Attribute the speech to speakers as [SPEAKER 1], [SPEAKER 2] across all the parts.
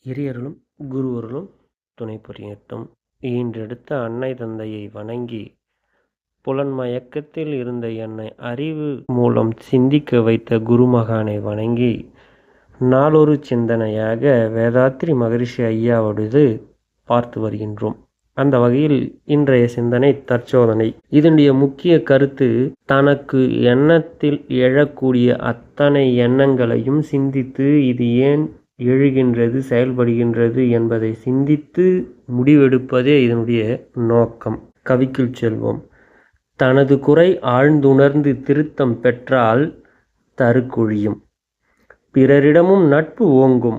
[SPEAKER 1] இறையருளும் குருவருளும் துணை புரியட்டும். ஈன்றெடுத்த அன்னை தந்தையை வணங்கி புலன்மயக்கத்தில் இருந்த என்னை அறிவு மூலம் சிந்திக்க வைத்த குருமகானை வணங்கி நாளொரு சிந்தனையாக வேதாத்ரி மகரிஷி ஐயாவோடது பார்த்து வருகின்றோம். அந்த வகையில் இன்றைய சிந்தனை தற்சோதனை. இதனுடைய முக்கிய கருத்து, தனக்கு எண்ணத்தில் எழக்கூடிய அத்தனை எண்ணங்களையும் சிந்தித்து இது ஏன் எழுகின்றது, செயல்படுகின்றது என்பதை சிந்தித்து முடிவெடுப்பதே இதனுடைய நோக்கம். கவிக்குள் செல்வோம். தனது குறை ஆழ்ந்துணர்ந்து திருத்தம் பெற்றால் தருக்குழியும், பிறரிடமும் நட்பு ஓங்கும்,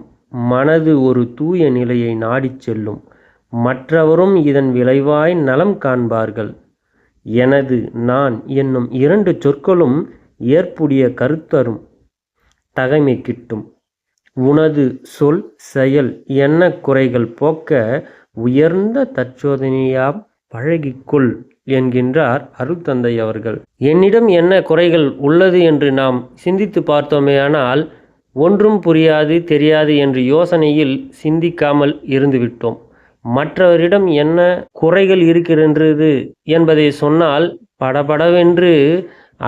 [SPEAKER 1] மனது ஒரு தூய நிலையை நாடிச் செல்லும், மற்றவரும் இதன் விளைவாய் நலம் காண்பார்கள். எனது நான் என்னும் இரண்டு சொற்களும் ஏற்புடைய கருத்தரும் தகைமை கிட்டும். உனது சொல் செயல் எண்ண குறைகள் போக்க உயர்ந்த தற்சோதனையாம் பழகிக்கொள் என்கின்றார் அருட்தந்தை அவர்கள். என்னிடம் என்ன குறைகள் உள்ளது என்று நாம் சிந்தித்து பார்த்தோமேயானால் ஒன்றும் புரியாது தெரியாது என்று யோசனையில் சிந்திக்காமல் இருந்துவிட்டோம். மற்றவரிடம் என்ன குறைகள் இருக்கின்றது என்பதை சொன்னால் படபடவென்று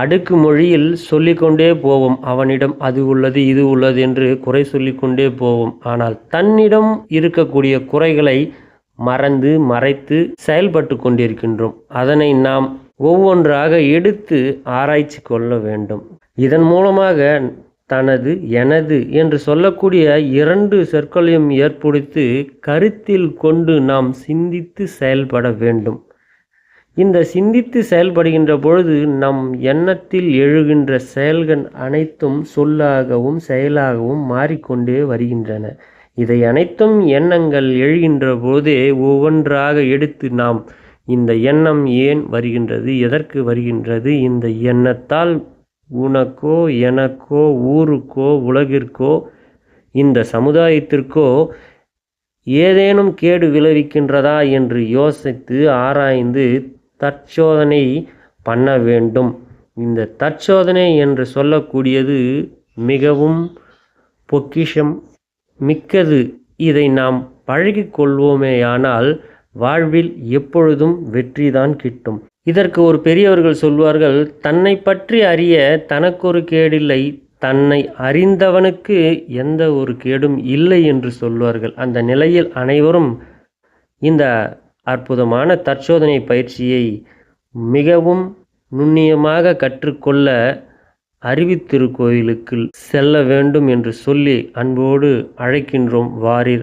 [SPEAKER 1] அடுக்கு மொழியில் சொல்லிக்கொண்டே போவோம். அவனிடம் அது உள்ளது இது உள்ளது என்று குறை சொல்லிக்கொண்டே போவோம். ஆனால் தன்னிடம் இருக்கக்கூடிய குறைகளை மறந்து மறைத்து செயல்பட்டு கொண்டிருக்கின்றோம். அதனை நாம் ஒவ்வொன்றாக எடுத்து ஆராய்ச்சி கொள்ள வேண்டும். இதன் மூலமாக தனது எனது என்று சொல்லக்கூடிய இரண்டு சொற்களையும் ஏற்படுத்தி கருத்தில் கொண்டு நாம் சிந்தித்து செயல்பட வேண்டும். இந்த சிந்தித்து செயல்படுகின்ற பொழுது நம் எண்ணத்தில் எழுகின்ற செயல்கள் அனைத்தும் சொல்லாகவும் செயலாகவும் மாறிக்கொண்டே வருகின்றன. இதை அனைத்தும் எண்ணங்கள் எழுகின்ற போதே ஒவ்வொன்றாக எடுத்து நாம் இந்த எண்ணம் ஏன் வருகின்றது, எதற்கு வருகின்றது, இந்த எண்ணத்தால் உனக்கோ எனக்கோ ஊருக்கோ உலகிற்கோ இந்த சமுதாயத்திற்கோ ஏதேனும் கேடு விளைவிக்கின்றதா என்று யோசித்து ஆராய்ந்து தற்சோதனை பண்ண வேண்டும். இந்த தற்சோதனை என்று சொல்லக்கூடியது மிகவும் பொக்கிஷம் மிக்கது. இதை நாம் பழகி கொள்வோமேயானால் வாழ்வில் எப்பொழுதும் வெற்றிதான் கிட்டும். இதற்கு ஒரு பெரியவர்கள் சொல்வார்கள், தன்னை பற்றி அறிய தனக்கொரு கேடில்லை, தன்னை அறிந்தவனுக்கு எந்த ஒரு கேடும் இல்லை என்று சொல்வார்கள். அந்த நிலையில் அனைவரும் இந்த அற்புதமான தற்சோதனை பயிற்சியை மிகவும் நுண்ணியமாக கற்றுக்கொள்ள அறிவித்திருக்கோயிலுக்கு செல்ல வேண்டும் என்று சொல்லி அன்போடு அழைக்கின்றோம். வாரீர்.